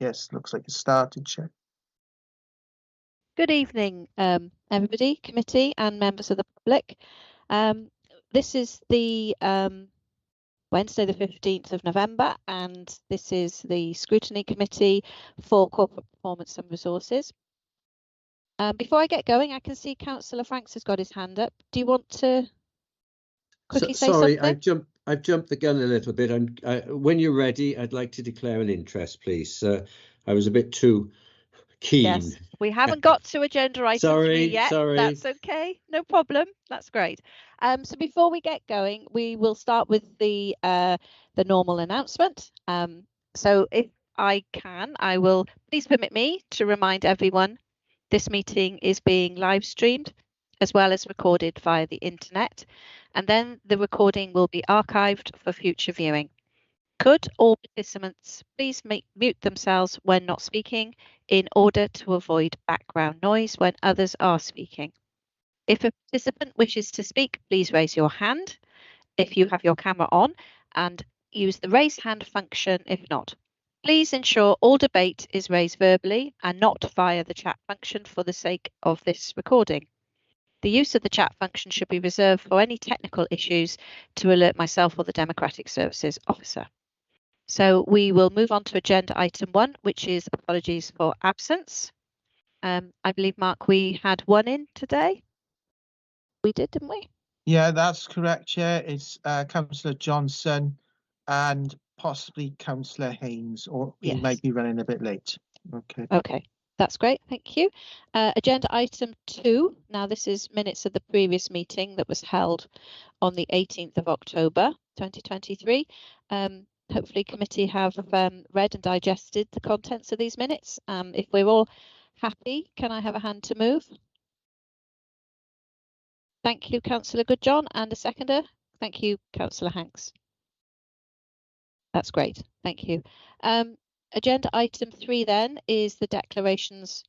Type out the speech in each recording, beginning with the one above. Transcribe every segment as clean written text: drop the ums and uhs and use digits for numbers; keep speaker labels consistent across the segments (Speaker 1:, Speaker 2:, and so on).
Speaker 1: Yes, looks like it started, Chair.
Speaker 2: Good evening, everybody, committee and members of the public. This is the Wednesday, the 15th of November, and this is the Scrutiny Committee for Corporate Performance and Resources. Before I get going, I can see Councillor Franks has got his hand up. Do you want to quickly say something?
Speaker 3: Sorry, I've jumped the gun a little bit. When you're ready, I'd like to declare an interest, please. I was a bit too keen.
Speaker 2: Yes, we haven't got to agenda item 3 yet.
Speaker 3: Sorry.
Speaker 2: That's okay, no problem. That's great. So before we get going, we will start with the normal announcement. So if I can, I will please permit me to remind everyone this meeting is being live streamed as well as recorded via the internet, and then the recording will be archived for future viewing. Could all participants please mute themselves when not speaking in order to avoid background noise when others are speaking? If a participant wishes to speak, please raise your hand if you have your camera on and use the raise hand function if not. Please ensure all debate is raised verbally and not via the chat function for the sake of this recording. The use of the chat function should be reserved for any technical issues to alert myself or the Democratic Services Officer. So we will move on to agenda item 1, which is apologies for absence. I believe, Mark, we had one in today. We did, didn't we?
Speaker 1: Yeah, that's correct, Chair. It's Councillor Johnson and possibly Councillor Haynes, or he might be running a bit late.
Speaker 2: Okay, that's great. Thank you. Agenda item 2. Now, this is minutes of the previous meeting that was held on the 18th of October 2023. Hopefully committee have read and digested the contents of these minutes. If we're all happy, can I have a hand to move? Thank you, Councillor Goodjohn, and a seconder. Thank you, Councillor Hanks. That's great. Thank you. Agenda item 3 then is the declarations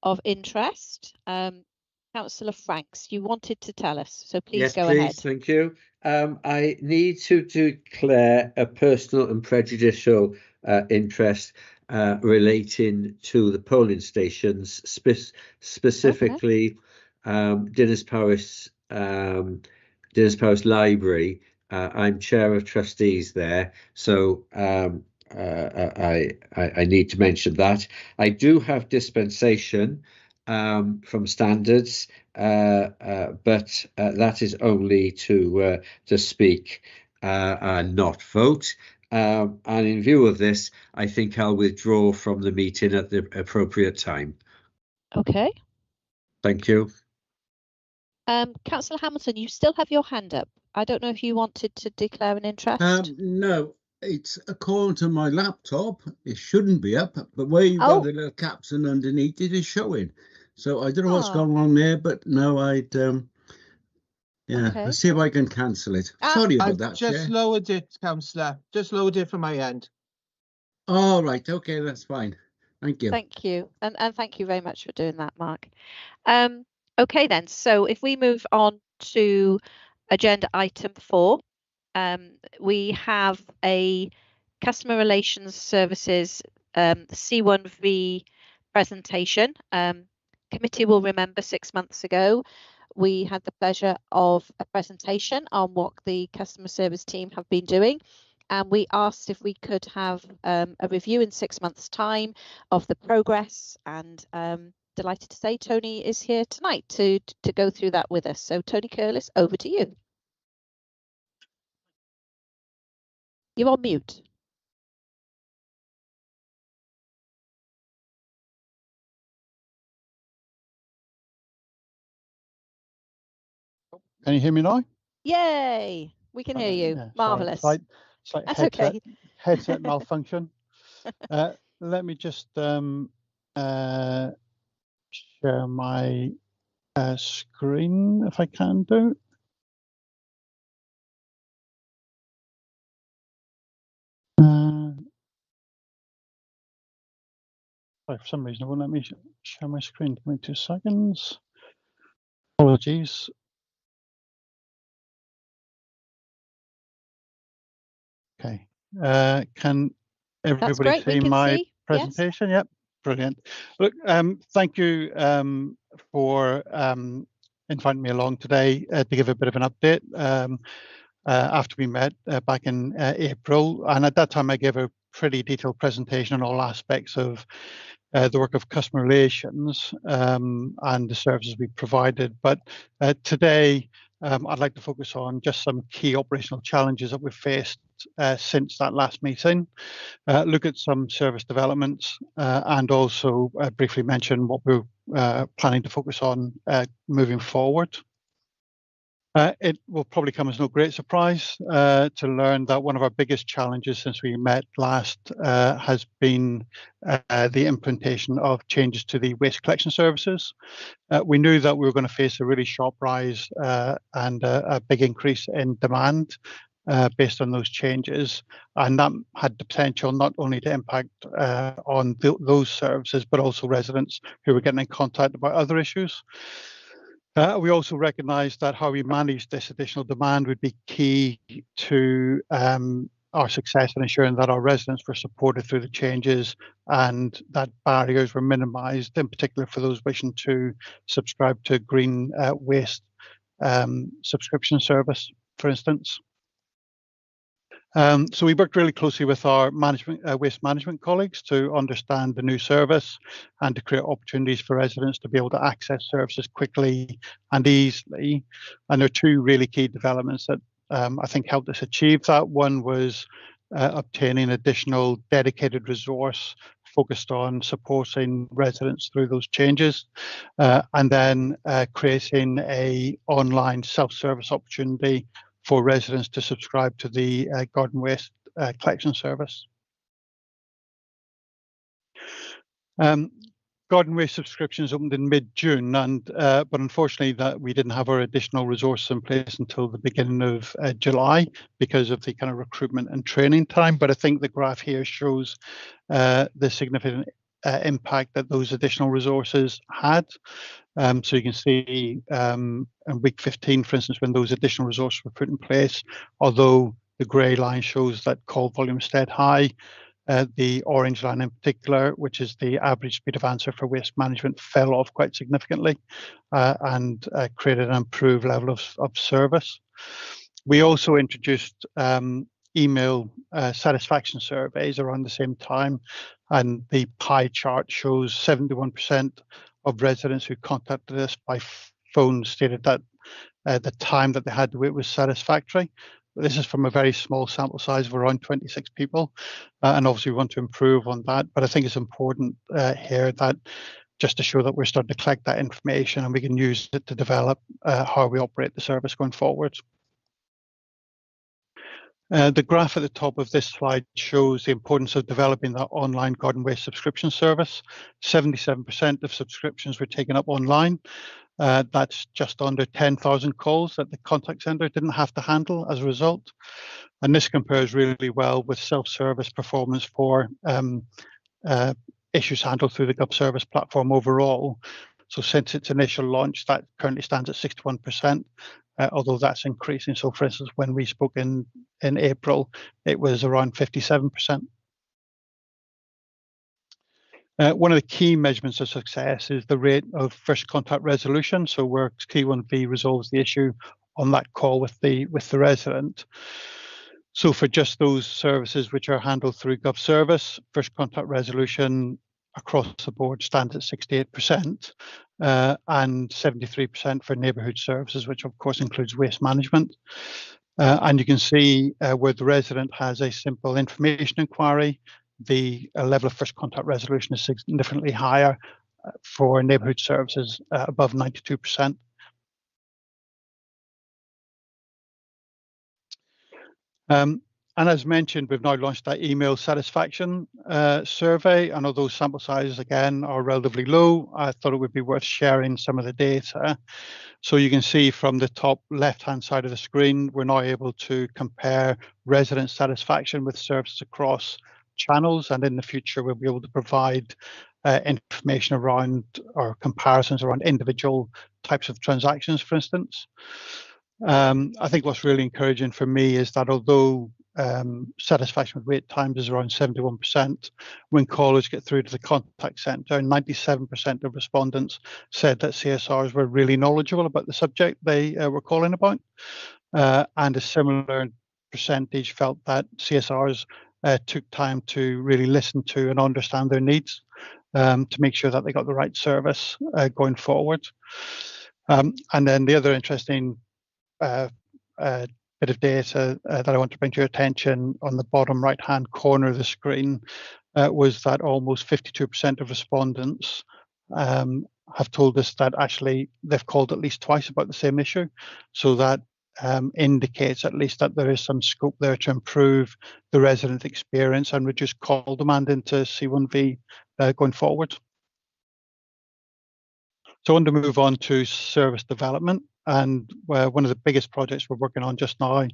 Speaker 2: of interest. Councillor Franks, you wanted to tell us, so please go ahead.
Speaker 3: Thank you. I need to declare a personal and prejudicial interest relating to the polling stations, specifically Dinas Powys Library. I'm chair of trustees there, so I need to mention that. I do have dispensation from standards, but that is only to speak and not vote. And in view of this, I think I'll withdraw from the meeting at the appropriate time.
Speaker 2: Okay.
Speaker 3: Thank you.
Speaker 2: Councillor Hamilton, you still have your hand up. I don't know if you wanted to declare an interest.
Speaker 4: No, it's according to my laptop. It shouldn't be up, but where you've got the little caption underneath, it is showing. So I don't know what's going on there, but no, let's see if I can cancel it. Sorry about that, Chair.
Speaker 1: Just lowered it, Councillor. Just lowered it from my end.
Speaker 4: All right, okay, that's fine. Thank you.
Speaker 2: Thank you, and thank you very much for doing that, Mark. Okay then, so if we move on to agenda item 4, we have a customer relations services C1V presentation. Committee will remember 6 months ago we had the pleasure of a presentation on what the customer service team have been doing, and we asked if we could have a review in 6 months' time of the progress, and delighted to say Tony is here tonight to go through that with us. So Tony Curlis, over to you. You're on mute.
Speaker 5: Can you hear me now?
Speaker 2: Yay! We can hear you. Yeah, marvellous.
Speaker 5: That's okay. Headset malfunction. Let me just share my screen if I can do. For some reason, it won't let me share my screen. Give me 2 seconds. Apologies. Okay. Can everybody see my presentation. Yes. Yep, brilliant. Look, thank you for inviting me along today to give a bit of an update after we met back in April. And at that time, I gave a pretty detailed presentation on all aspects of the work of customer relations and the services we provided. But today, I'd like to focus on just some key operational challenges that we've faced since that last meeting, look at some service developments, and also briefly mention what we're planning to focus on moving forward. It will probably come as no great surprise to learn that one of our biggest challenges since we met last has been the implementation of changes to the waste collection services. We knew that we were going to face a really sharp rise and a big increase in demand based on those changes, and that had the potential not only to impact on those services, but also residents who were getting in contact about other issues. We also recognised that how we manage this additional demand would be key to our success in ensuring that our residents were supported through the changes and that barriers were minimised, in particular for those wishing to subscribe to green waste subscription service, for instance. So we worked really closely with our waste management colleagues to understand the new service and to create opportunities for residents to be able to access services quickly and easily. And there are two really key developments that I think helped us achieve that. One was obtaining additional dedicated resource focused on supporting residents through those changes, and then creating an online self-service opportunity for residents to subscribe to the garden waste collection service. Garden waste subscriptions opened in mid-June, and but unfortunately that we didn't have our additional resources in place until the beginning of July because of the kind of recruitment and training time. But I think the graph here shows the significant impact that those additional resources had. So you can see in week 15, for instance, when those additional resources were put in place, although the grey line shows that call volume stayed high, the orange line in particular, which is the average speed of answer for waste management, fell off quite significantly and created an improved level of service. We also introduced email satisfaction surveys around the same time, and the pie chart shows 71% of residents who contacted us by phone stated that the time that they had to wait was satisfactory. This is from a very small sample size of around 26 people, and obviously we want to improve on that. But I think it's important here that just to show that we're starting to collect that information and we can use it to develop how we operate the service going forward. The graph at the top of this slide shows the importance of developing that online garden waste subscription service. 77% of subscriptions were taken up online. That's just under 10,000 calls that the contact centre didn't have to handle as a result. And this compares really well with self-service performance for issues handled through the GovService platform overall. So since its initial launch, that currently stands at 61%. Although that's increasing. So for instance, when we spoke in April, it was around 57%. One of the key measurements of success is the rate of first contact resolution. So where Key1V resolves the issue on that call with the resident. So for just those services which are handled through GovService, first contact resolution across the board stands at 68%, and 73% for neighbourhood services, which of course includes waste management. And you can see where the resident has a simple information inquiry, the level of first contact resolution is significantly higher for neighbourhood services, above 92%. And as mentioned, we've now launched that email satisfaction survey. And although sample sizes, again, are relatively low, I thought it would be worth sharing some of the data. So you can see from the top left-hand side of the screen, we're now able to compare resident satisfaction with services across channels. And in the future, we'll be able to provide information around or comparisons around individual types of transactions, for instance. I think what's really encouraging for me is that although satisfaction with wait times is around 71%. When callers get through to the contact centre, 97% of respondents said that CSRs were really knowledgeable about the subject they were calling about. And a similar percentage felt that CSRs took time to really listen to and understand their needs to make sure that they got the right service going forward. And then the other interesting bit of data that I want to bring to your attention on the bottom right-hand corner of the screen was that almost 52% of respondents have told us that actually they've called at least twice about the same issue. So that indicates at least that there is some scope there to improve the resident experience and reduce call demand into C1V going forward. So I want to move on to service development. And one of the biggest projects we're working on just now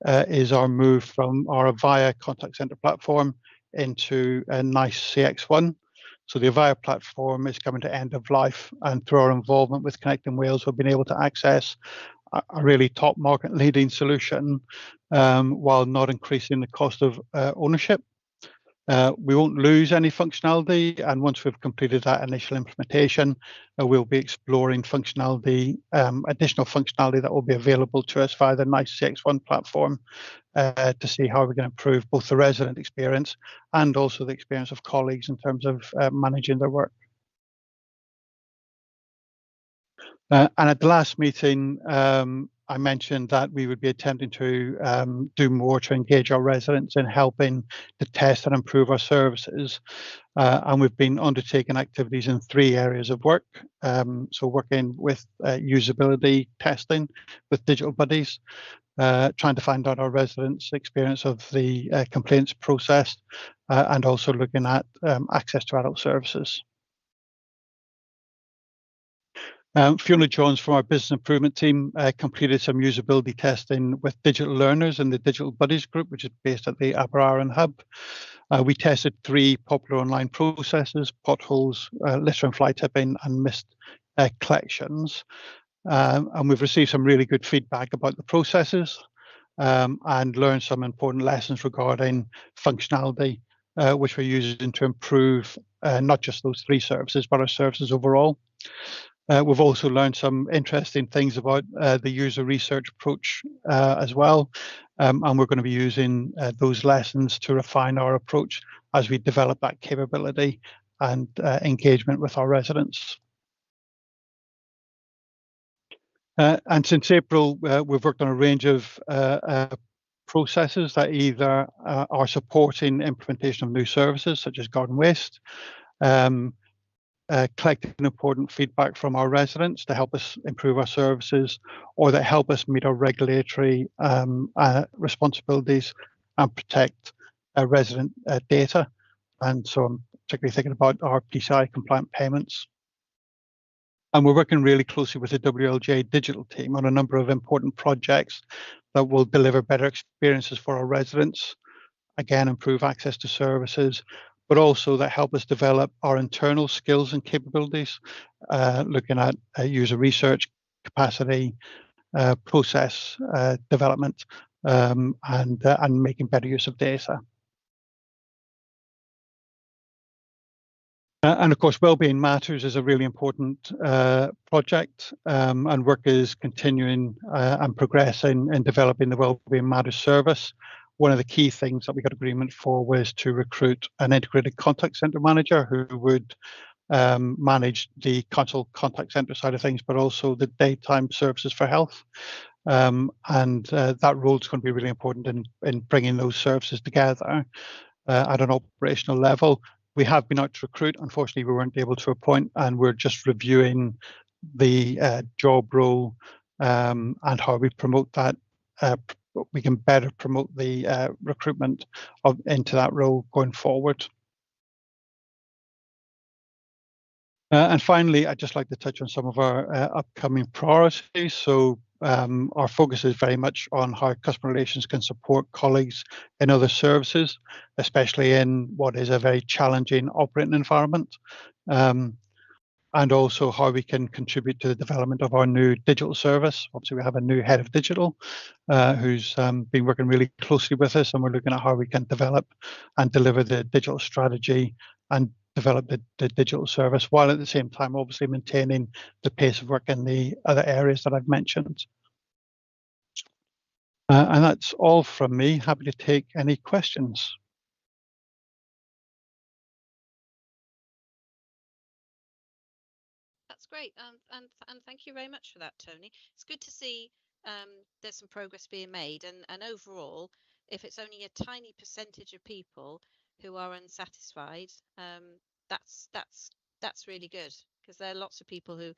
Speaker 5: is our move from our Avaya contact center platform into a NICE CX1. So the Avaya platform is coming to end of life, and through our involvement with Connecting Wales, we've been able to access a really top market leading solution while not increasing the cost of ownership. We won't lose any functionality, and once we've completed that initial implementation, we'll be exploring functionality, additional functionality that will be available to us via the NICE CX1 platform to see how we can improve both the resident experience and also the experience of colleagues in terms of managing their work. And at the last meeting, I mentioned that we would be attempting to do more to engage our residents in helping to test and improve our services. And we've been undertaking activities in 3 areas of work. So working with usability testing with digital buddies, trying to find out our residents' experience of the complaints process, and also looking at access to adult services. Fiona Jones from our business improvement team completed some usability testing with digital learners in the Digital Buddies group, which is based at the Aberarron Hub. We tested 3 popular online processes: potholes, litter and fly tipping, and missed collections. And we've received some really good feedback about the processes and learned some important lessons regarding functionality, which we're using to improve not just those 3 services, but our services overall. We've also learned some interesting things about the user research approach as well, and we're going to be using those lessons to refine our approach as we develop that capability and engagement with our residents. And since April, we've worked on a range of processes that either are supporting implementation of new services, such as garden waste, collecting important feedback from our residents to help us improve our services, or that help us meet our regulatory responsibilities and protect resident data. And so I'm particularly thinking about our PCI compliant payments. And we're working really closely with the WLJ digital team on a number of important projects that will deliver better experiences for our residents, again, improve access to services, but also that help us develop our internal skills and capabilities, looking at user research, capacity, process development, and making better use of data. And of course, Wellbeing Matters is a really important project, and work is continuing and progressing in developing the Wellbeing Matters service. One of the key things that we got agreement for was to recruit an integrated contact center manager who would manage the console contact center side of things, but also the daytime services for health. And that role is going to be really important in bringing those services together at an operational level. We have been out to recruit. Unfortunately, we weren't able to appoint, and we're just reviewing the job role and how we promote that. We can better promote the recruitment into that role going forward. And finally, I'd just like to touch on some of our upcoming priorities. So our focus is very much on how customer relations can support colleagues in other services, especially in what is a very challenging operating environment. and also how we can contribute to the development of our new digital service. Obviously, we have a new head of digital who's been working really closely with us, and we're looking at how we can develop and deliver the digital strategy and develop the digital service, while at the same time obviously maintaining the pace of work in the other areas that I've mentioned. And that's all from me. Happy to take any questions.
Speaker 2: That's great, and thank you very much for that, Tony. It's good to see there's some progress being made, and overall, if it's only a tiny percentage of people who are unsatisfied, that's really good, because there are lots of people who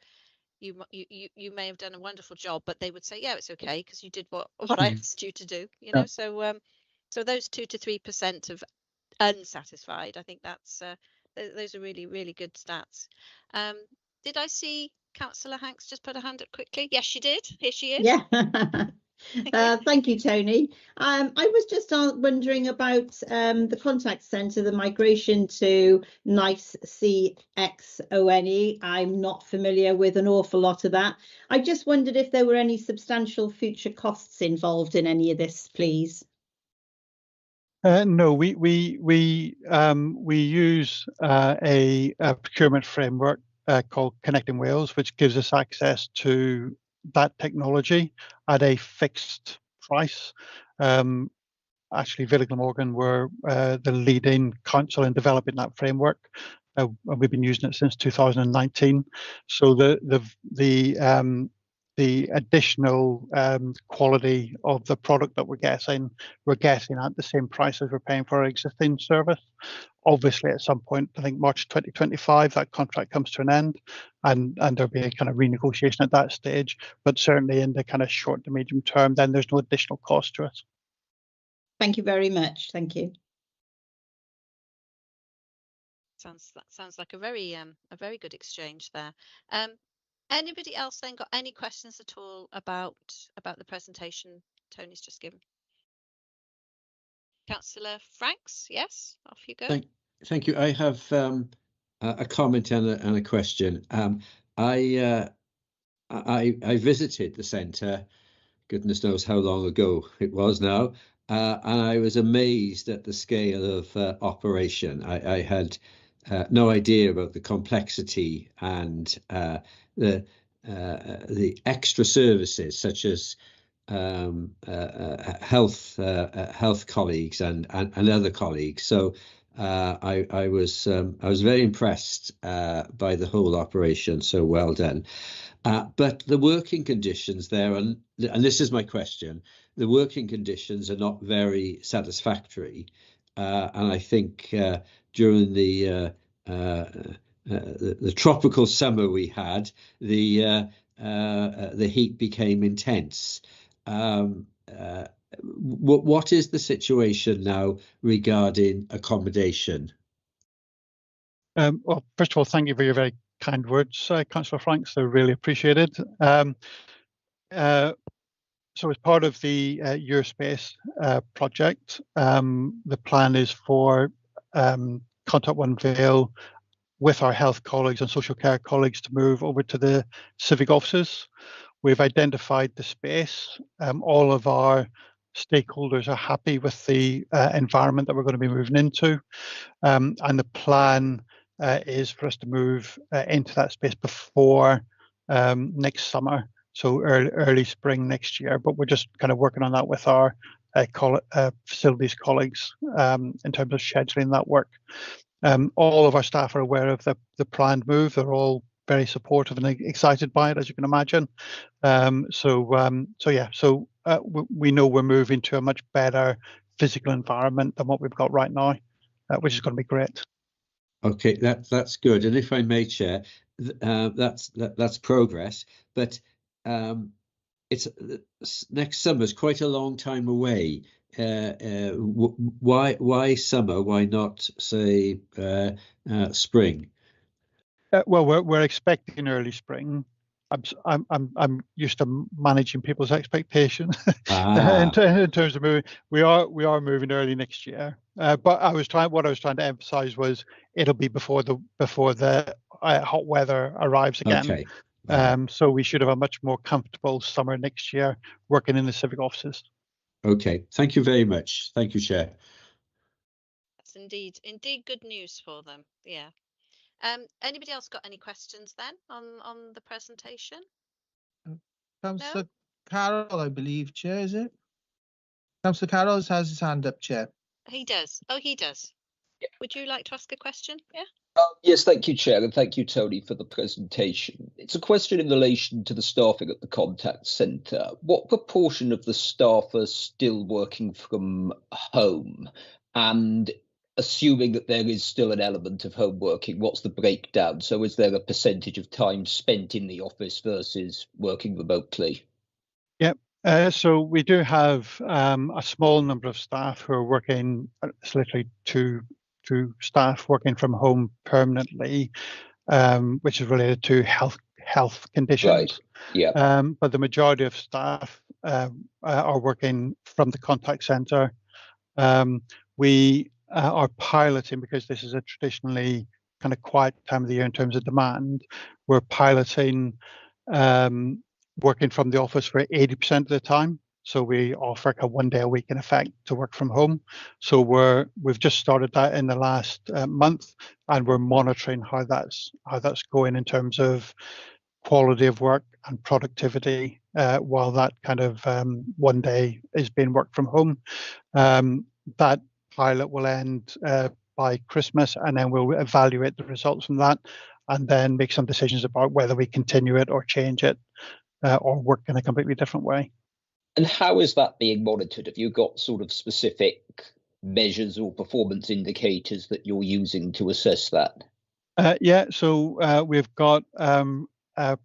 Speaker 2: you may have done a wonderful job, but they would say, yeah, it's okay because you did what I asked you to do, you know. So those 2 to 3% of unsatisfied, I think that's those are really, really good stats. Did I see Councillor Hanks just put her hand up quickly? Yes, she did. Here she is.
Speaker 6: Yeah. Thank you, Tony. I was just wondering about the contact centre, the migration to NICE CXONE. I'm not familiar with an awful lot of that. I just wondered if there were any substantial future costs involved in any of this, please.
Speaker 5: No, we use a procurement framework called Connecting Wales, which gives us access to that technology at a fixed price. Actually, Villa Glamorgan were the leading council in developing that framework. We've been using it since 2019. So the additional quality of the product that we're getting at the same price as we're paying for our existing service. Obviously, at some point, I think March 2025, that contract comes to an end, and there'll be a kind of renegotiation at that stage. But certainly in the kind of short to medium term, then there's no additional cost to it.
Speaker 6: Thank you very much. Thank you.
Speaker 2: Sounds like a very good exchange there. Anybody else then got any questions at all about the presentation Tony's just given? Councillor Franks, yes, off you go.
Speaker 3: Thank you. I have a comment and a question. I visited the centre, goodness knows how long ago it was now, and I was amazed at the scale of operation. I had no idea about the complexity and the extra services such as health colleagues and other colleagues. So I was very impressed by the whole operation. So well done. But the working conditions there, and this is my question, the working conditions are not very satisfactory. And I think during the tropical summer we had, the heat became intense. What is the situation now regarding accommodation?
Speaker 5: Well, first of all, thank you for your very kind words, Councillor Franks. They're really appreciated. So as part of the Eurospace project, the plan is for Contact One Vale with our health colleagues and social care colleagues to move over to the civic offices. We've identified the space. All of our stakeholders are happy with the environment that we're going to be moving into. And the plan is for us to move into that space before next summer, so early spring next year. But we're just kind of working on that with our facilities colleagues in terms of scheduling that work. All of our staff are aware of the planned move. They're all very supportive and excited by it, as you can imagine. So we know we're moving to a much better physical environment than what we've got right now, which is going to be great.
Speaker 3: Okay, that's good. And if I may, Chair, that's progress. But it's next summer is quite a long time away. Why summer? Why not say spring?
Speaker 5: Well, we're expecting early spring. I'm used to managing people's expectations in terms of moving. We are moving early next year. But what I was trying to emphasise was it'll be before the hot weather arrives again.
Speaker 3: Okay.
Speaker 5: So we should have a much more comfortable summer next year working in the civic offices.
Speaker 3: Okay, thank you very much. Thank you, Chair.
Speaker 2: That's indeed good news for them. Yeah. Anybody else got any questions then on the presentation?
Speaker 1: Councillor Carroll, I believe, Chair, is it? Councillor Carroll has his hand up, Chair.
Speaker 2: He does. Oh, he does. Yeah. Would you like to ask a question? Yeah.
Speaker 7: Yes, thank you, Chair, and thank you, Tony, for the presentation. It's a question in relation to the staffing at the contact centre. What proportion of the staff are still working from home? And assuming that there is still an element of home working, what's the breakdown? So is there a percentage of time spent in the office versus working remotely?
Speaker 5: Yep. So we do have a small number of staff who are working, it's literally two staff working from home permanently, which is related to health conditions.
Speaker 7: Right. Yeah.
Speaker 5: But the majority of staff are working from the contact centre. We are piloting, because this is a traditionally kind of quiet time of the year in terms of demand. We're piloting working from the office for 80% of the time. So we offer a 1 day a week in effect to work from home. So we've just started that in the last month, and we're monitoring how that's going in terms of quality of work and productivity while that kind of 1 day is being worked from home. That pilot will end by Christmas, and then we'll evaluate the results from that and then make some decisions about whether we continue it or change it or work in a completely different way.
Speaker 7: And how is that being monitored? Have you got sort of specific measures or performance indicators that you're using to assess that?
Speaker 5: Yeah, so we've got a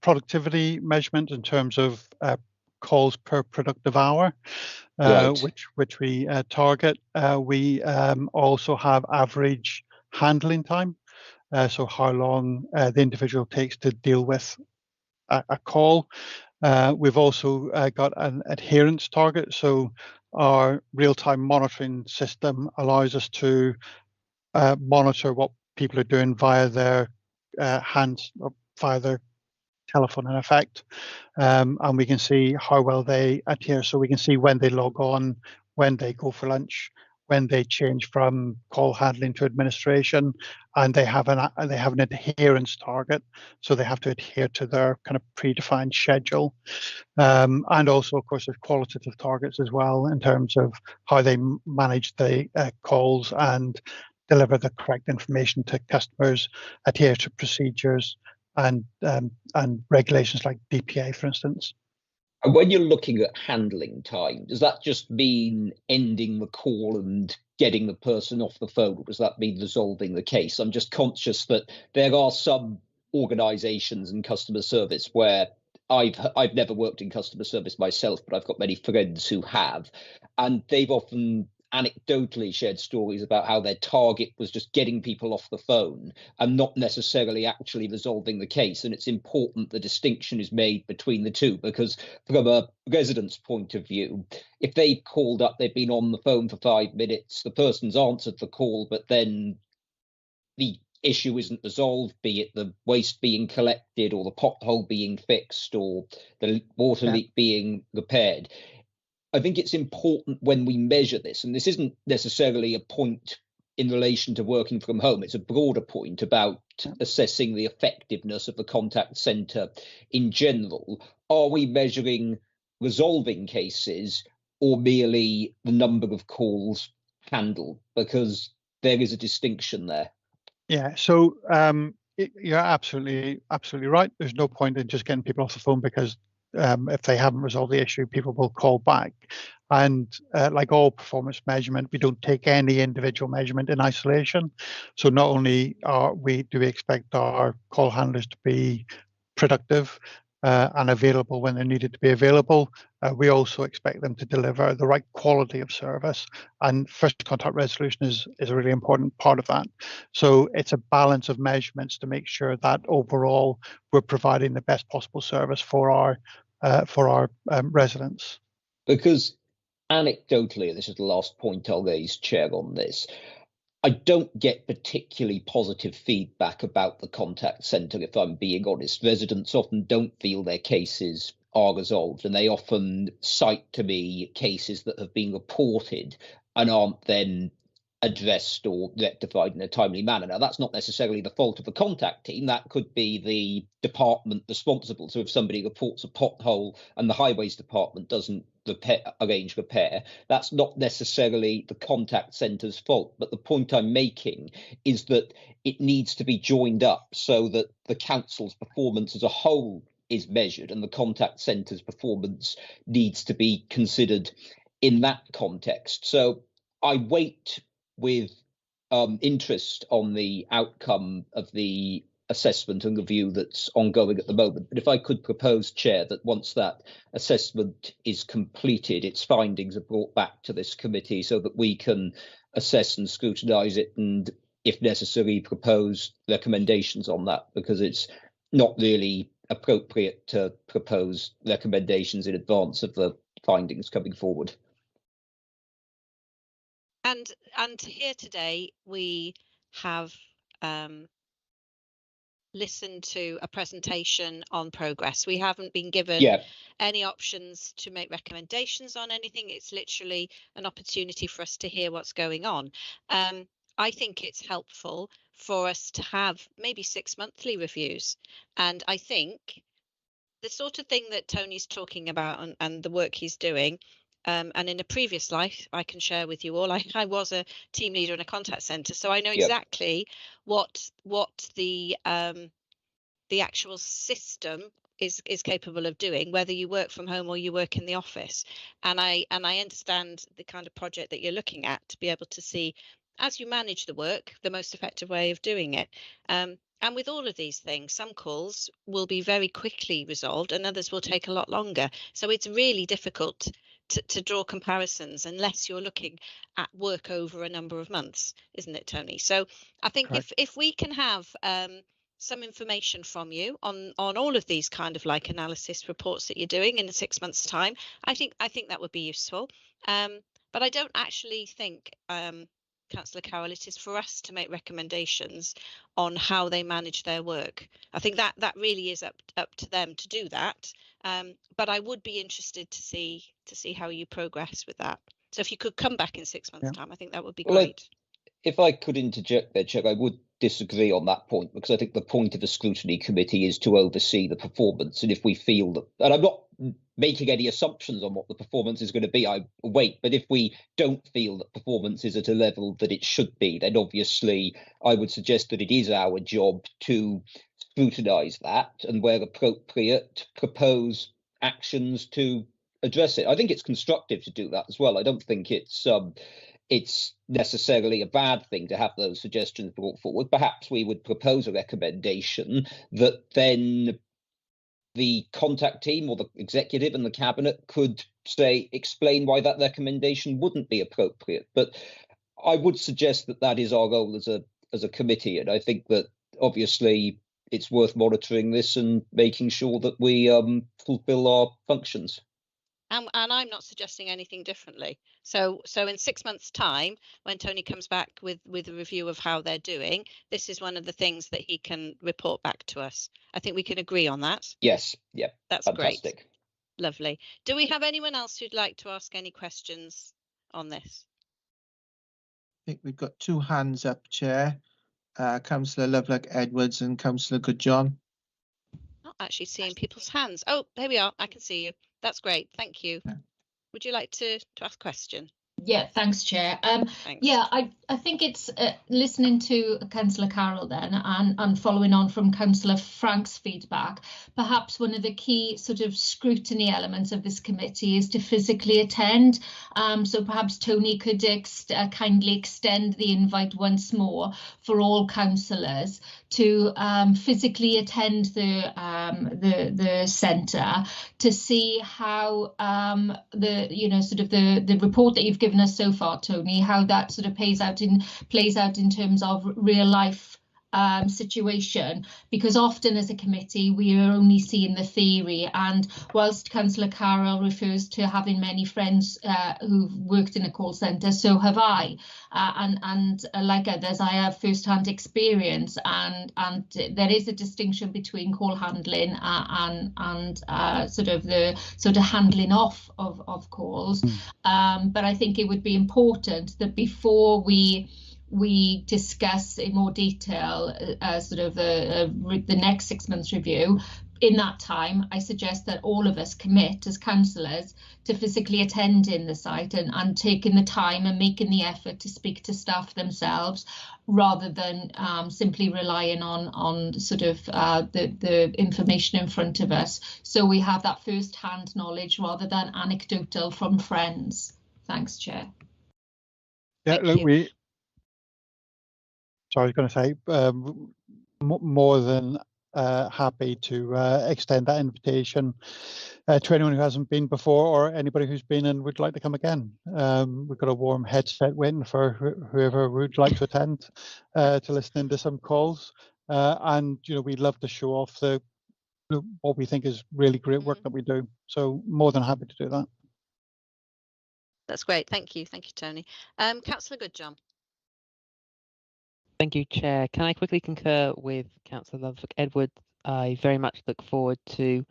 Speaker 5: productivity measurement in terms of calls per productive hour,
Speaker 7: Right.
Speaker 5: which we target. We also have average handling time, so how long the individual takes to deal with a call. We've also got an adherence target. So our real-time monitoring system allows us to monitor what people are doing via their hands or via their telephone in effect. And we can see how well they adhere. So we can see when they log on, when they go for lunch, when they change from call handling to administration, and they have an adherence target. So they have to adhere to their kind of predefined schedule. And also, of course, there's qualitative targets as well in terms of how they manage the calls and deliver the correct information to customers, adhere to procedures and regulations like DPA, for instance.
Speaker 7: And when you're looking at handling time, does that just mean ending the call and getting the person off the phone, or does that mean resolving the case? I'm just conscious that there are some organisations in customer service where I've never worked in customer service myself, but I've got many friends who have, and they've often anecdotally shared stories about how their target was just getting people off the phone and not necessarily actually resolving the case. And it's important the distinction is made between the two, because from a resident's point of view, if they've called up, they've been on the phone for 5 minutes, the person's answered the call, but then the issue isn't resolved, be it the waste being collected or the pothole being fixed or the water leak being repaired. I think it's important when we measure this, and this isn't necessarily a point in relation to working from home, it's a broader point about assessing the effectiveness of the contact centre in general. Are we measuring resolving cases or merely the number of calls handled? Because there is a distinction there.
Speaker 5: Yeah, so you're absolutely right. There's no point in just getting people off the phone, because if they haven't resolved the issue, people will call back. And like all performance measurement, we don't take any individual measurement in isolation. So not only do we expect our call handlers to be productive and available when they're needed to be available, we also expect them to deliver the right quality of service. And first contact resolution is a really important part of that. So it's a balance of measurements to make sure that overall we're providing the best possible service for our residents.
Speaker 7: Because anecdotally, this is the last point I'll raise, Chair, on this, I don't get particularly positive feedback about the contact centre, if I'm being honest. Residents often don't feel their cases are resolved, and they often cite to me cases that have been reported and aren't then addressed or rectified in a timely manner. Now, that's not necessarily the fault of the contact team. That could be the department responsible. So if somebody reports a pothole and the highways department doesn't arrange repair, that's not necessarily the contact centre's fault. But the point I'm making is that it needs to be joined up so that the council's performance as a whole is measured, and the contact centre's performance needs to be considered in that context. So I wait with interest on the outcome of the assessment and review that's ongoing at the moment. But if I could propose, Chair, that once that assessment is completed, its findings are brought back to this committee so that we can assess and scrutinise it and, if necessary, propose recommendations on that, because it's not really appropriate to propose recommendations in advance of the findings coming forward.
Speaker 2: And here today we have listened to a presentation on progress. We haven't been given any options to make recommendations on anything. It's literally an opportunity for us to hear what's going on. I think it's helpful for us to have maybe 6 monthly reviews. And I think the sort of thing that Tony's talking about and the work he's doing, and in a previous life, I can share with you all, I was a team leader in a contact centre, so I know exactly what the actual system is capable of doing, whether you work from home or you work in the office. And I understand the kind of project that you're looking at, to be able to see, as you manage the work, the most effective way of doing it. And with all of these things, some calls will be very quickly resolved and others will take a lot longer. So it's really difficult to draw comparisons unless you're looking at work over a number of months, isn't it, Tony? So I think if we can have some information from you on all of these kind of like analysis reports that you're doing in 6 months' time, I think that would be useful. But I don't actually think, Councillor Carroll, it is for us to make recommendations on how they manage their work. I think that really is up to them to do that. But I would be interested to see how you progress with that. So if you could come back in 6 months' time, I think that would be great.
Speaker 7: If I could interject there, Chair, I would disagree on that point, because I think the point of the scrutiny committee is to oversee the performance. And if we feel that, and I'm not making any assumptions on what the performance is going to be, I wait, but if we don't feel that performance is at a level that it should be, then obviously I would suggest that it is our job to scrutinise that and, where appropriate, propose actions to address it. I think it's constructive to do that as well. I don't think it's necessarily a bad thing to have those suggestions brought forward. Perhaps we would propose a recommendation that then the contact team or the executive and the cabinet could explain why that recommendation wouldn't be appropriate. But I would suggest that is our role as a committee, and I think that obviously it's worth monitoring this and making sure that we fulfil our functions.
Speaker 2: And I'm not suggesting anything differently. So in 6 months' time, when Tony comes back with a review of how they're doing, this is one of the things that he can report back to us. I think we can agree on that.
Speaker 7: Yes, yeah,
Speaker 2: that's
Speaker 7: fantastic.
Speaker 2: Great. Lovely. Do we have anyone else who'd like to ask any questions on this?
Speaker 1: I think we've got 2 hands up, Chair. Councillor Lovelock Edwards and Councillor Goodjohn.
Speaker 2: Not actually seeing people's hands. Oh, there we are. I can see you. That's great. Thank you. Yeah. Would you like to ask a question?
Speaker 8: Yeah, thanks, Chair.
Speaker 2: Thanks.
Speaker 8: Yeah, I think it's listening to Councillor Carroll then and following on from Councillor Frank's feedback, perhaps one of the key sort of scrutiny elements of this committee is to physically attend. So perhaps Tony could kindly extend the invite once more for all councillors to physically attend the centre to see how the report that you've given us so far, Tony, how that sort of plays out in terms of real life situation, because often as a committee we are only seeing the theory, and whilst Councillor Carroll refers to having many friends who've worked in a call centre, so have I, and like others I have first-hand experience, and there is a distinction between call handling and sort of handling off of calls. But I think it would be important that before we discuss in more detail the next 6 months review, in that time I suggest that all of us commit as councillors to physically attending the site and taking the time and making the effort to speak to staff themselves, rather than simply relying on sort of the information in front of us, so we have that first-hand knowledge rather than anecdotal from friends. Thanks, Chair.
Speaker 5: Yeah, look, I was going to say, more than happy to extend that invitation to anyone who hasn't been before, or anybody who's been and would like to come again. We've got a warm headset waiting for whoever would like to attend to listen to some calls. And we'd love to show off what we think is really great work that we do. So more than happy to do that.
Speaker 2: That's great. Thank you, Tony. Councillor Goodjohn.
Speaker 9: Thank you, Chair. Can I quickly concur with Councillor Ludwig-Edwards? I very much look forward to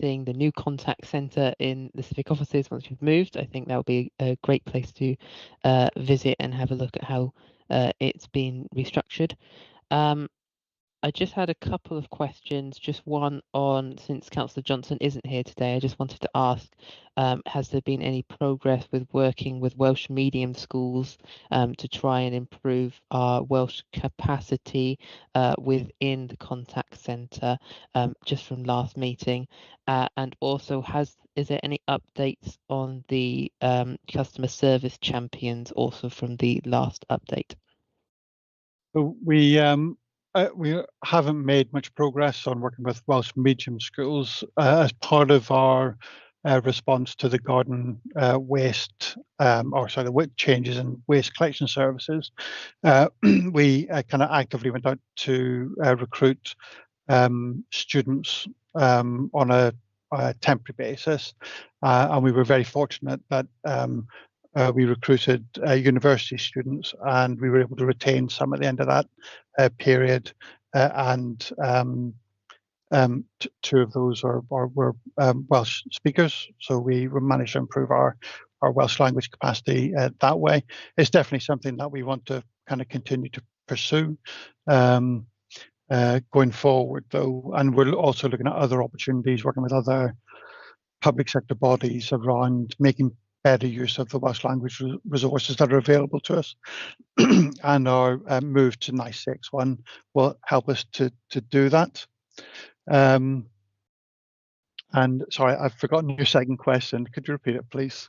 Speaker 9: seeing the new contact centre in the civic offices once we've moved. I think that will be a great place to visit and have a look at how it's been restructured. I just had a couple of questions, just one on, since Councillor Johnson isn't here today, I just wanted to ask, has there been any progress with working with Welsh medium schools to try and improve our Welsh capacity within the contact centre, just from last meeting? And also, is there any updates on the customer service champions also from the last update?
Speaker 5: So we haven't made much progress on working with Welsh medium schools as part of our response to the garden waste, the changes in waste collection services. We kind of actively went out to recruit students on a temporary basis, and we were very fortunate that we recruited university students, and we were able to retain some at the end of that period, and two of those were Welsh speakers, so we managed to improve our Welsh language capacity that way. It's definitely something that we want to kind of continue to pursue going forward, though, and we're also looking at other opportunities, working with other public sector bodies around making better use of the Welsh language resources that are available to us. And our move to NICE 6.1 will help us to do that. And sorry, I've forgotten your second question. Could you repeat it, please?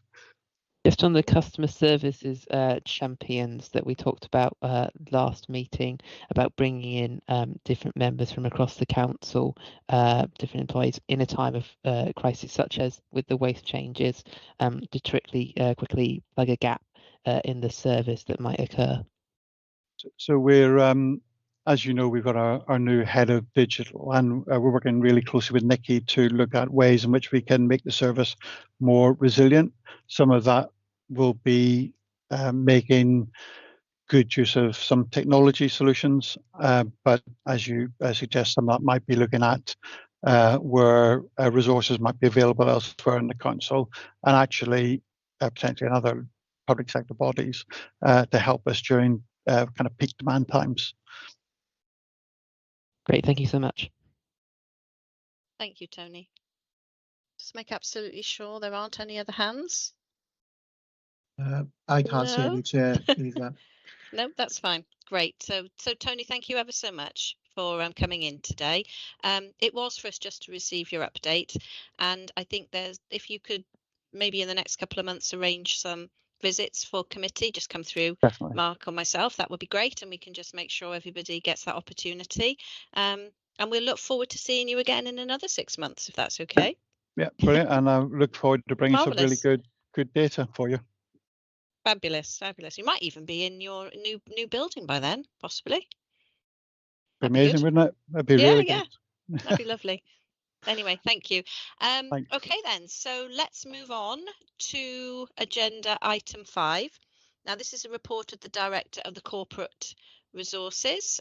Speaker 9: Just on the customer services champions that we talked about last meeting, about bringing in different members from across the council, different employees in a time of crisis, such as with the waste changes, to quickly plug a gap in the service that might occur.
Speaker 5: So we're, as you know, we've got our new head of digital, and we're working really closely with Nikki to look at ways in which we can make the service more resilient. Some of that will be making good use of some technology solutions, but as you suggest, some of that might be looking at where resources might be available elsewhere in the council, and actually potentially in other public sector bodies to help us during kind of peak demand times.
Speaker 9: Great, thank you so much.
Speaker 2: Thank you, Tony. Just make absolutely sure there aren't any other hands.
Speaker 1: I can't see any, Chair, either.
Speaker 2: No, that's fine. Great. So Tony, thank you ever so much for coming in today. It was for us just to receive your update, and I think if you could maybe in the next couple of months arrange some visits for committee, just come through. Definitely. Mark or myself, that would be great, and we can just make sure everybody gets that opportunity. And we'll look forward to seeing you again in another 6 months, if that's okay.
Speaker 5: Yeah, brilliant. And I look forward to bringing some really good data for you.
Speaker 2: Fabulous. You might even be in your new building by then, possibly.
Speaker 5: be amazing, wouldn't it? That'd be really good.
Speaker 2: That'd be lovely. Anyway, thank you.
Speaker 5: Thanks.
Speaker 2: Okay then, so let's move on to agenda item 5. Now, this is a report of the Director of the Corporate Resources.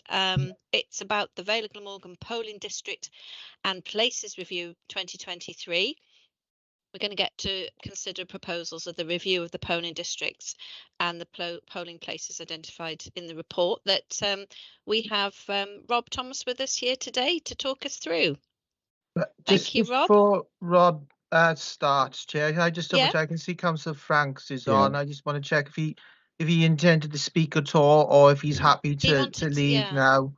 Speaker 2: It's about the Vale of Glamorgan Polling District and Places Review 2023. We're going to get to consider proposals of the review of the polling districts and the polling places identified in the report that we have Rob Thomas with us here today to talk us through. Thank you, Rob.
Speaker 1: Before Rob starts, Chair, I just double check. I can see Councillor Franks is on. I just want to check if he intended to speak at all, or if he's happy to leave now.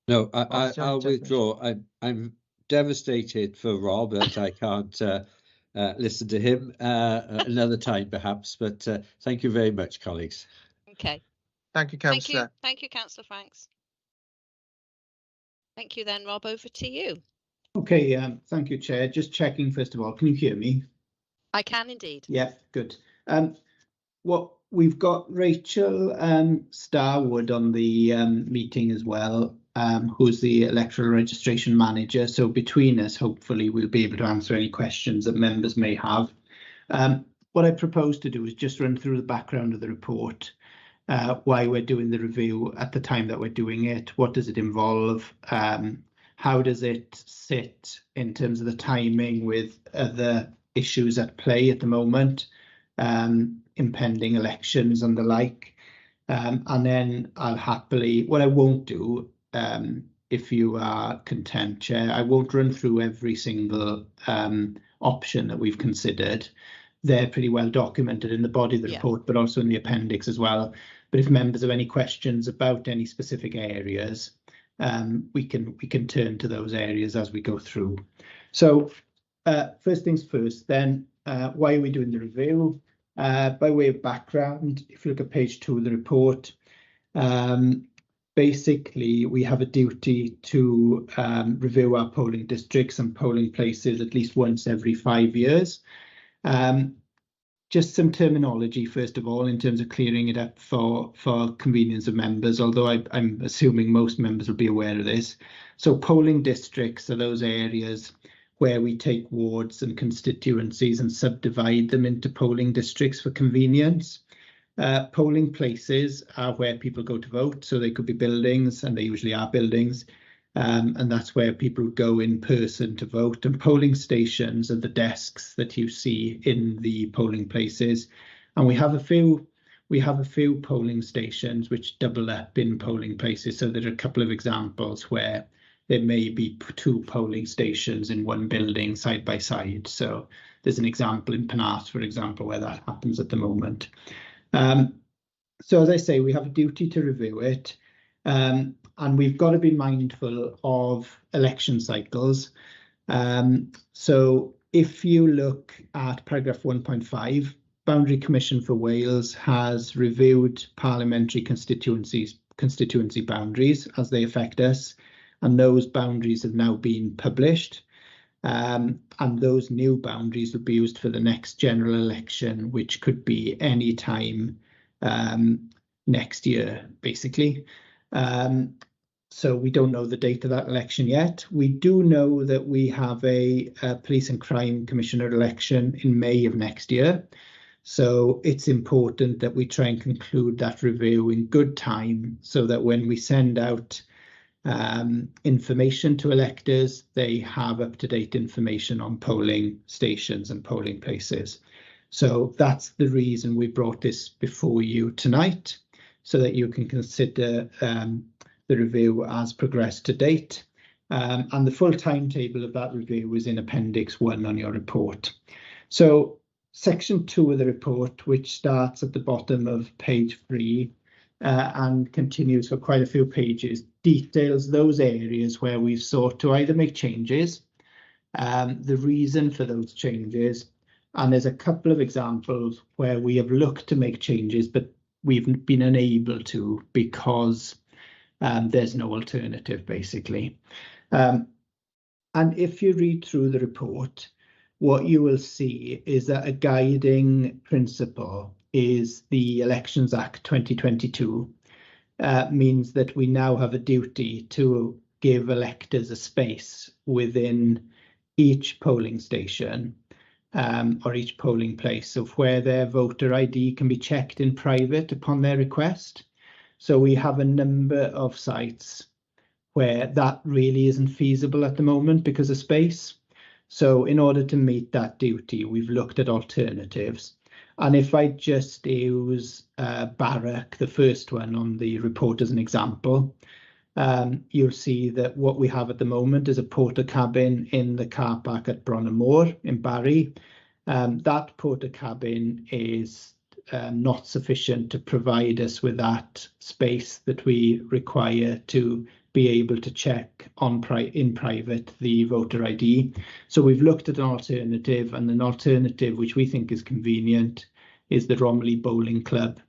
Speaker 3: No, I'll withdraw. I'm devastated for Rob that I can't listen to him another time, perhaps. But thank you very much, colleagues.
Speaker 2: Okay.
Speaker 1: Thank you, Councillor.
Speaker 2: Thank you, Councillor Franks. Thank you, then, Rob. Over to you.
Speaker 10: Okay, thank you, Chair. Just checking, first of all, can you hear me?
Speaker 2: I can indeed.
Speaker 10: Yeah, good. We've got Rachel Starwood on the meeting as well, who's the electoral registration manager. So between us, hopefully, we'll be able to answer any questions that members may have. What I propose to do is just run through the background of the report, why we're doing the review at the time that we're doing it, what does it involve, how does it sit in terms of the timing with other issues at play at the moment, impending elections and the like. And then I'll happily, what I won't do, if you are content, Chair, I won't run through every single option that we've considered. They're pretty well documented in the body of the report, but also in the appendix as well. But if members have any questions about any specific areas, we can turn to those areas as we go through. So first things first, then, why are we doing the review? By way of background, if you look at page 2 of the report, basically we have a duty to review our polling districts and polling places at least once every 5 years. Just some terminology, first of all, in terms of clearing it up for convenience of members, although I'm assuming most members will be aware of this. So polling districts are those areas where we take wards and constituencies and subdivide them into polling districts for convenience. Polling places are where people go to vote, so they could be buildings, and they usually are buildings, and that's where people go in person to vote. And polling stations are the desks that you see in the polling places, and we have a few polling stations which double up in polling places. So there are a couple of examples where there may be 2 polling stations in one building side by side. So there's an example in Penarth, for example, where that happens at the moment. So as I say, we have a duty to review it, and we've got to be mindful of election cycles. So if you look at paragraph 1.5, Boundary Commission for Wales has reviewed parliamentary constituency boundaries as they affect us, and those boundaries have now been published, and those new boundaries will be used for the next general election, which could be any time next year, basically. So we don't know the date of that election yet. We do know that we have a Police and Crime Commissioner election in May of next year. So it's important that we try and conclude that review in good time, so that when we send out information to electors, they have up-to-date information on polling stations and polling places. So that's the reason we brought this before you tonight, so that you can consider the review as progressed to date. And the full timetable of that review is in Appendix 1 on your report. So Section 2 of the report, which starts at the bottom of page 3 and continues for quite a few pages, details those areas where we've sought to either make changes, the reason for those changes, and there's a couple of examples where we have looked to make changes, but we've been unable to because there's no alternative, basically. And if you read through the report, what you will see is that a guiding principle is the Elections Act 2022, means that we now have a duty to give electors a space within each polling station or each polling place of where their voter ID can be checked in private upon their request. So we have a number of sites where that really isn't feasible at the moment because of space. So in order to meet that duty, we've looked at alternatives. And if I just use Barrack, the first one on the report as an example, you'll see that what we have at the moment is a porter cabin in the car park at Bronamore in Barry. That porter cabin is not sufficient to provide us with that space that we require to be able to check in private the voter ID. So we've looked at an alternative, and an alternative which we think is convenient is the Romilly Bowling Club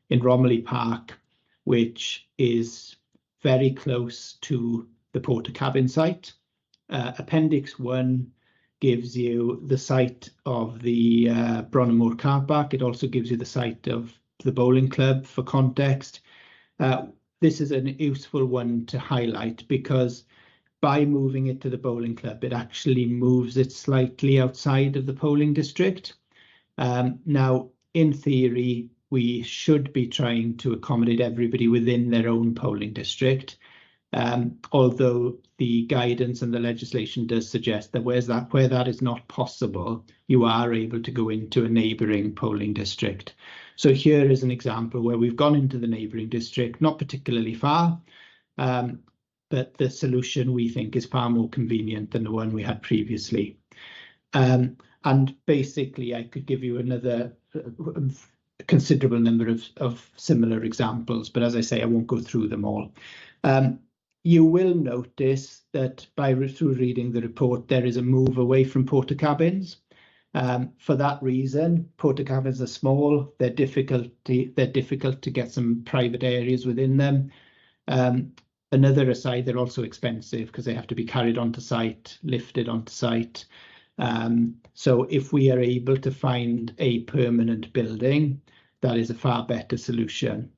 Speaker 10: in Romilly Park, which is very close to the porter cabin site. Appendix 1 gives you the site of the Bronamore car park. It also gives you the site of the bowling club for context. This is a useful one to highlight because by moving it to the bowling club, it actually moves it slightly outside of the polling district. Now, in theory, we should be trying to accommodate everybody within their own polling district, although the guidance and the legislation does suggest that where that is not possible, you are able to go into a neighbouring polling district. So here is an example where we've gone into the neighbouring district, not particularly far, but the solution we think is far more convenient than the one we had previously. And basically, I could give you another considerable number of similar examples, but as I say, I won't go through them all. You will notice that through reading the report, there is a move away from porter cabins. For that reason, porter cabins are small. They're difficult to get some private areas within them. Another aside, they're also expensive because they have to be carried onto site, lifted onto site. So if we are able to find a permanent building, that is a far better solution.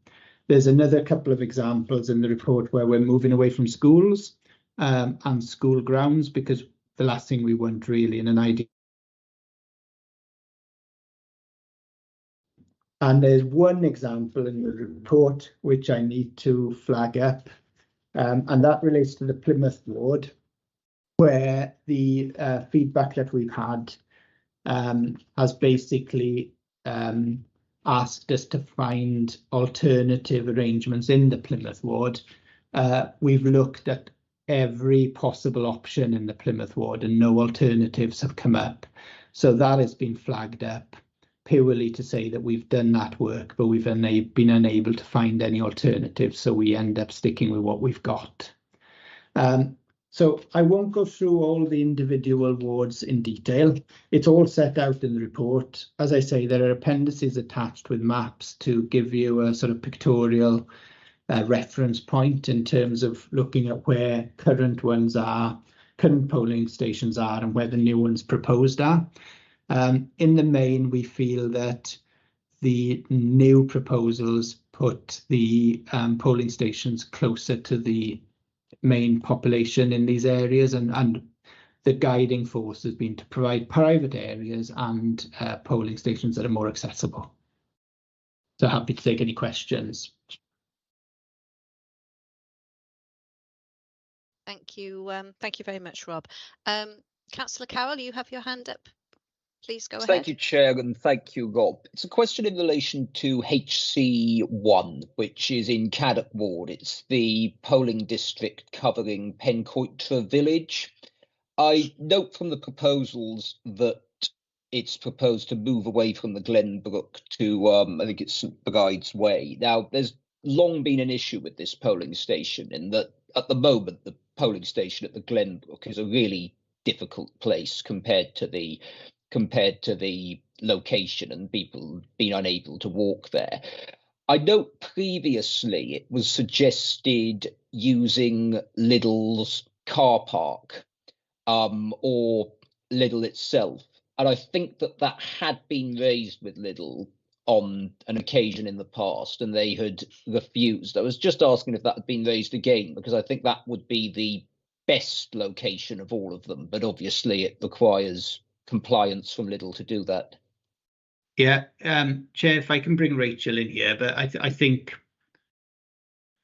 Speaker 10: There's another couple of examples in the report where we're moving away from schools and school grounds, because the last thing we want really in an ideal. And there's one example in the report which I need to flag up, and that relates to the Plymouth ward, where the feedback that we've had has basically asked us to find alternative arrangements in the Plymouth ward. We've looked at every possible option in the Plymouth ward and no alternatives have come up. So that has been flagged up purely to say that we've done that work, but we've been unable to find any alternatives. So we end up sticking with what we've got. So I won't go through all the individual wards in detail. It's all set out in the report. As I say, there are appendices attached with maps to give you a sort of pictorial reference point in terms of looking at where current polling stations are and where the new ones proposed are. In the main, we feel that the new proposals put the polling stations closer to the main population in these areas, and the guiding force has been to provide private areas and polling stations that are more accessible. So happy to take any questions.
Speaker 2: Thank you very much, Rob. Councillor Carroll, you have your hand up. Please go ahead.
Speaker 7: Thank you, Chair, and thank you, Rob. It's a question in relation to HC1, which is in Caddock Ward. It's the polling district covering Pencoitra Village. I note from the proposals that it's proposed to move away from the Glenbrook to, I think it's St Bride's Way. Now, there's long been an issue with this polling station in that at the moment, the polling station at the Glenbrook is a really difficult place compared to the location, and people being unable to walk there. I note previously it was suggested using Lidl's car park or Lidl itself, and I think that had been raised with Lidl on an occasion in the past and they had refused. I was just asking if that had been raised again, because I think that would be the best location of all of them, but obviously it requires compliance from Lidl to do that.
Speaker 10: Yeah, Chair, if I can bring Rachel in here, but I think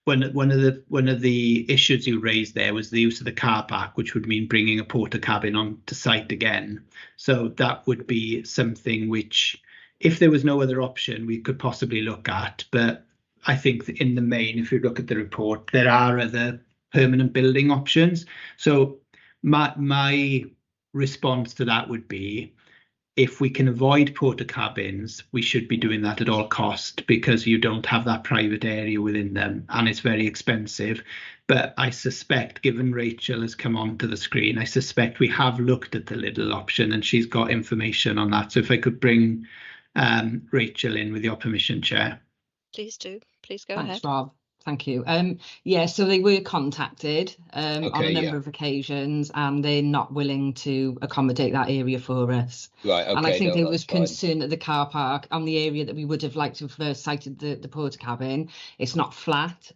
Speaker 10: one of the issues you raised there was the use of the car park, which would mean bringing a porter cabin onto site again. So that would be something which, if there was no other option, we could possibly look at. But I think in the main, if you look at the report, there are other permanent building options. So my response to that would be, if we can avoid porter cabins, we should be doing that at all cost, because you don't have that private area within them and it's very expensive. But I suspect, given Rachel has come onto the screen, I suspect we have looked at the Lidl option and she's got information on that. So if I could bring Rachel in with your permission, Chair.
Speaker 2: Please do. Please go
Speaker 11: Thanks,
Speaker 2: ahead.
Speaker 11: Rob. Thank you. Yeah, so they were contacted on a number of occasions, and they're not willing to accommodate that area for us.
Speaker 7: Right. Okay.
Speaker 11: And I think there was concern at the car park on the area that we would have liked to have sited the porter cabin. It's not flat,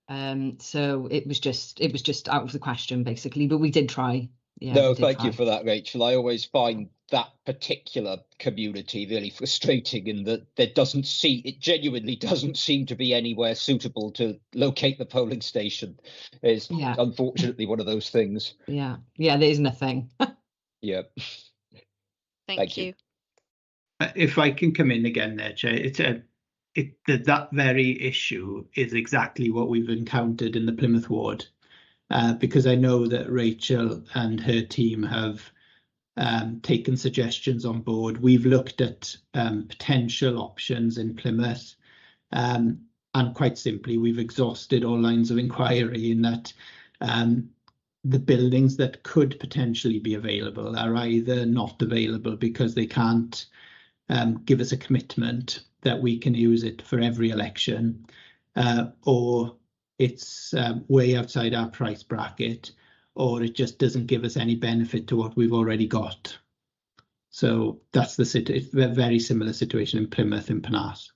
Speaker 11: so it was just out of the question basically. But we did try. Yeah,
Speaker 7: no, thank you for that, Rachel. I always find that particular community really frustrating in that it genuinely doesn't seem to be anywhere suitable to locate the polling station. It's unfortunately one of those things.
Speaker 11: Yeah, there is nothing.
Speaker 7: Yeah.
Speaker 2: Thank you.
Speaker 10: If I can come in again there, Chair, that very issue is exactly what we've encountered in the Plymouth ward. Because I know that Rachel and her team have taken suggestions on board. We've looked at potential options in Plymouth, and quite simply, we've exhausted all lines of inquiry in that the buildings that could potentially be available are either not available because they can't give us a commitment that we can use it for every election, or it's way outside our price bracket, or it just doesn't give us any benefit to what we've already got. So that's it's a very similar situation in Plymouth and Penarth.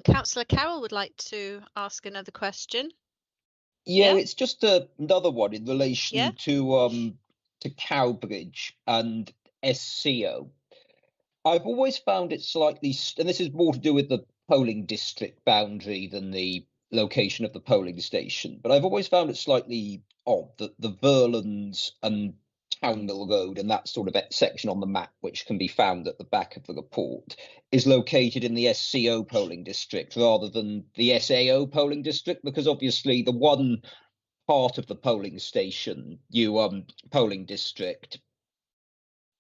Speaker 2: Councillor Carroll would like to ask another question.
Speaker 7: Yeah, it's just another one in relation to Cowbridge and SCO. I've always found it slightly, and this is more to do with the polling district boundary than the location of the polling station, but I've always found it slightly odd that the Verlands and Townmill Road and that sort of section on the map, which can be found at the back of the report, is located in the SCO polling district rather than the SAO polling district, because obviously the one part of the polling station, polling district,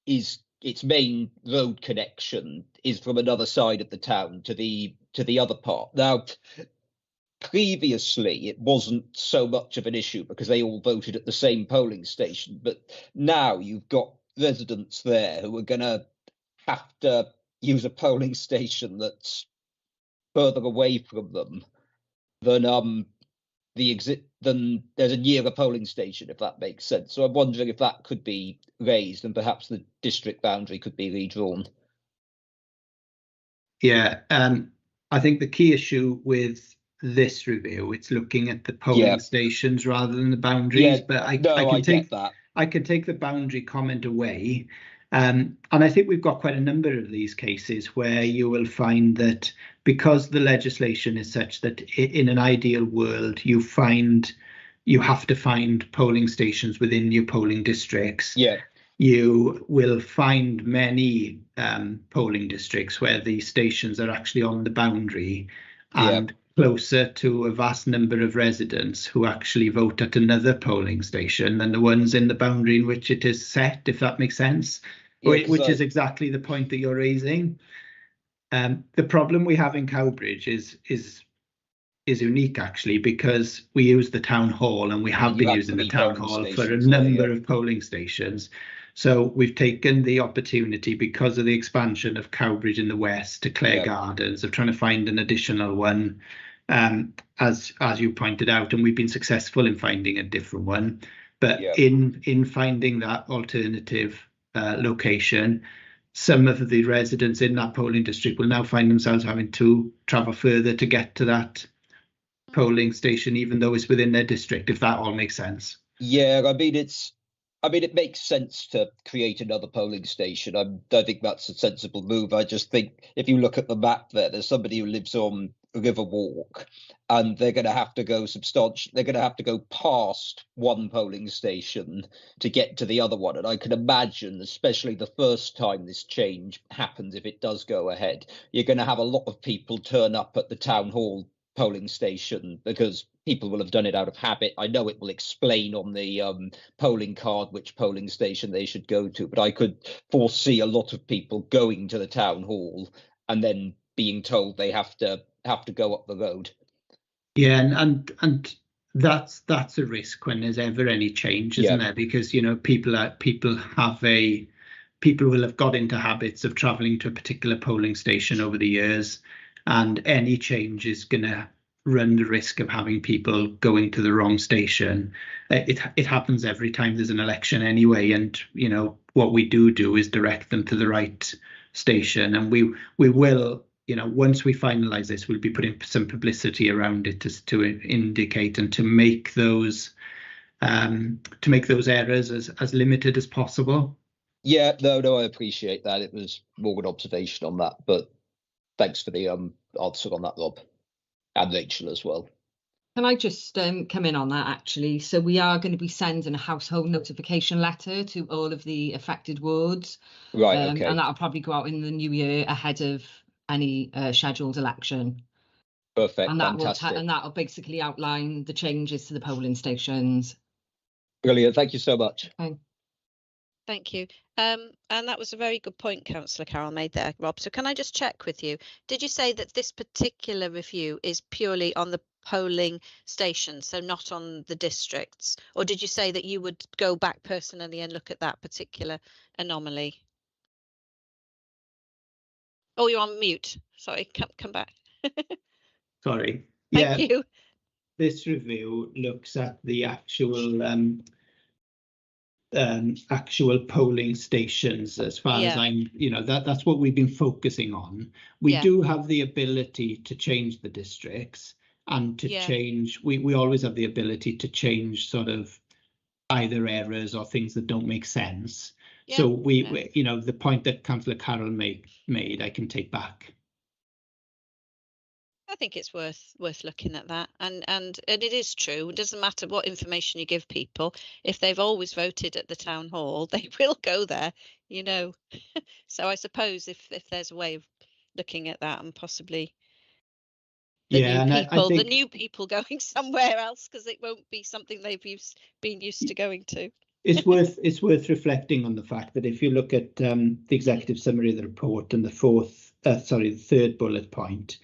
Speaker 7: is its main road connection is from another side of the town to the other part. Now, previously, it wasn't so much of an issue because they all voted at the same polling station. But now you've got residents there who are going to have to use a polling station that's further away from them than then there's a nearer polling station, if that makes sense. So I'm wondering if that could be raised and perhaps the district boundary could be redrawn.
Speaker 10: Yeah, I think the key issue with this review, it's looking at the polling stations rather than the boundaries. But I can take the boundary comment away. And I think we've got quite a number of these cases where you will find that because the legislation is such that in an ideal world, you have to find polling stations within your polling districts.
Speaker 7: Yeah.
Speaker 10: You will find many polling districts where the stations are actually on the boundary and closer to a vast number of residents who actually vote at another polling station than the ones in the boundary in which it is set, if that makes sense, which is exactly the point that you're raising. The problem we have in Cowbridge is unique, actually, because we use the town hall and we have been using the town hall for a number of polling stations. So we've taken the opportunity, because of the expansion of Cowbridge in the west to Clare Gardens, of trying to find an additional one, as you pointed out, and we've been successful in finding a different one. But in finding that alternative location, some of the residents in that polling district will now find themselves having to travel further to get to that polling station, even though it's within their district, if that all makes sense.
Speaker 7: Yeah, I mean, it makes sense to create another polling station. I think that's a sensible move. I just think if you look at the map there's somebody who lives on River Walk, and they're going to have to go they're going to have to go past one polling station to get to the other one. And I can imagine, especially the first time this change happens, if it does go ahead, you're going to have a lot of people turn up at the town hall polling station because people will have done it out of habit. I know it will explain on the polling card which polling station they should go to, but I could foresee a lot of people going to the town hall and then being told they have to go up the road.
Speaker 10: Yeah, and that's a risk when there's ever any change, isn't there? Because people will have got into habits of traveling to a particular polling station over the years, and any change is going to run the risk of having people going to the wrong station. It happens every time there's an election anyway, and what we do is direct them to the right station, and we will, once we finalize this, we'll be putting some publicity around it to indicate and to make those errors as limited as possible.
Speaker 7: Yeah, no, I appreciate that. It was more an observation on that, but thanks for the answer on that, Rob, and Rachel as well.
Speaker 11: Can I just come in on that, actually? So we are going to be sending a household notification letter to all of the affected wards.
Speaker 7: Right, okay.
Speaker 11: And that'll probably go out in the new year ahead of any scheduled election.
Speaker 7: Perfect,
Speaker 11: and
Speaker 7: fantastic.
Speaker 11: That'll basically outline the changes to the polling stations.
Speaker 7: Brilliant, thank you so much.
Speaker 11: Okay.
Speaker 2: Thank you. And that was a very good point Councillor Carroll made there, Rob. So can I just check with you? Did you say that this particular review is purely on the polling stations, so not on the districts? Or did you say that you would go back personally and look at that particular anomaly? Oh, you're on mute. Sorry, come back.
Speaker 10: Sorry.
Speaker 2: Thank you.
Speaker 10: This review looks at the actual polling stations, as far as I'm, that's what we've been focusing on. We do have the ability to change the districts and to change, we always have the ability to change sort of either errors or things that don't make sense. So we the point that Councillor Carroll made, I can take back.
Speaker 2: I think it's worth looking at that, and it is true. It doesn't matter what information you give people. If they've always voted at the town hall, they will go there, So I suppose if there's a way of looking at that and possibly the new people going somewhere else, because it won't be something they've been used to going to.
Speaker 10: It's worth reflecting on the fact that if you look at the executive summary of the report and the third bullet point.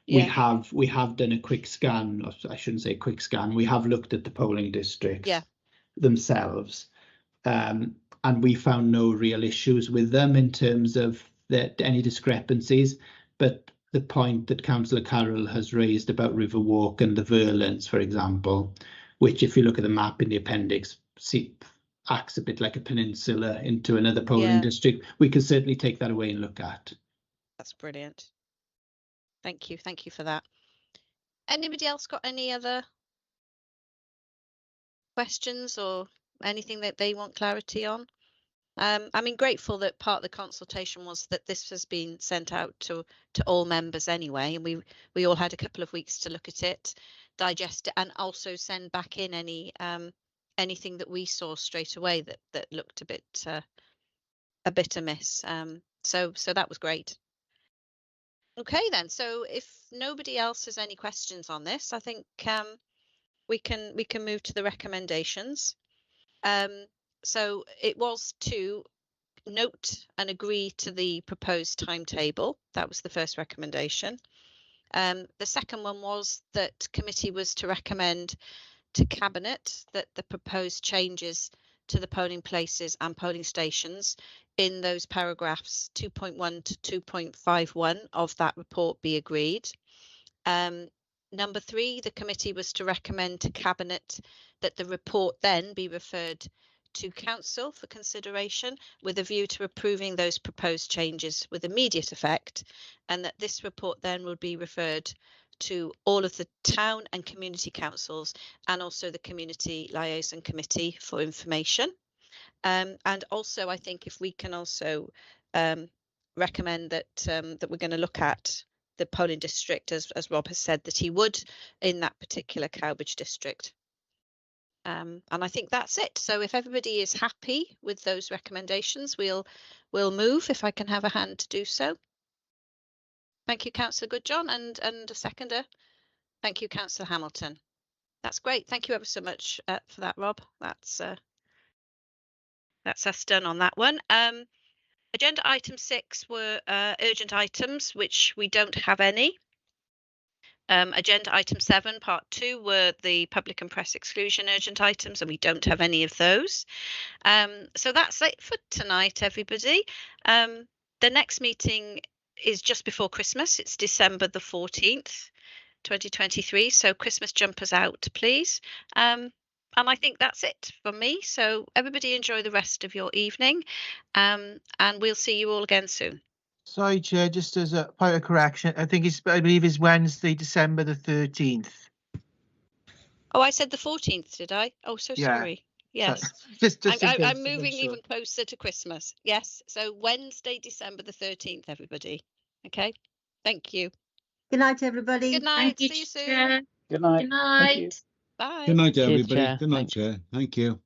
Speaker 10: We have done a quick scan, or I shouldn't say quick scan. We have looked at the polling districts themselves, and we found no real issues with them in terms of any discrepancies. But the point that Councillor Carroll has raised about River Walk and the Verlins, for example, which, if you look at the map in the appendix, acts a bit like a peninsula into another polling district, we can certainly take that away and look at.
Speaker 2: That's brilliant. Thank you for that. Anybody else got any other questions or anything that they want clarity on? I mean, grateful that part of the consultation was that this has been sent out to all members anyway, and we all had a couple of weeks to look at it, digest it, and also send back in anything that we saw straight away that looked a bit amiss. So that was great. Okay then, so if nobody else has any questions on this, I think we can move to the recommendations. So it was to note and agree to the proposed timetable. That was the first recommendation. The second one was that committee was to recommend to Cabinet that the proposed changes to the polling places and polling stations in those paragraphs 2.1 to 2.51 of that report be agreed. Number 3, the committee was to recommend to Cabinet that the report then be referred to Council for consideration with a view to approving those proposed changes with immediate effect, and that this report then would be referred to all of the town and community councils and also the Community Liaison Committee for information. And also, I think if we can also recommend that that we're going to look at the polling district, as Rob has said that he would, in that particular Cowbridge district. And I think that's it. So if everybody is happy with those recommendations, we'll move, if I can have a hand to do so. Thank you, Councillor Goodjohn, and a seconder. Thank you, Councillor Hamilton. That's great. Thank you ever so much for that, Rob. That's us done on that one. Agenda item 6 were urgent items, which we don't have any. Agenda item 7, part 2, were the public and press exclusion urgent items, and we don't have any of those. So that's it for tonight, everybody. The next meeting is just before Christmas. It's December the 14th, 2023. So Christmas jumpers out, please. And I think that's it from me. So everybody enjoy the rest of your evening, and we'll see you all again soon.
Speaker 1: Sorry, Chair, just as a point of correction, I believe it's Wednesday, December the 13th.
Speaker 2: Oh, I said the 14th, did I? Oh, so sorry. Yes. I'm moving even closer to Christmas. Yes. So Wednesday, December the 13th, everybody. Okay. Thank you.
Speaker 6: Good night, everybody.
Speaker 2: Good night. See you soon.
Speaker 12: Good night.
Speaker 6: Good night.
Speaker 2: Bye.
Speaker 4: Good night, everybody.
Speaker 9: Chair.
Speaker 4: Good night,
Speaker 9: Thanks.
Speaker 4: Chair. Thank you.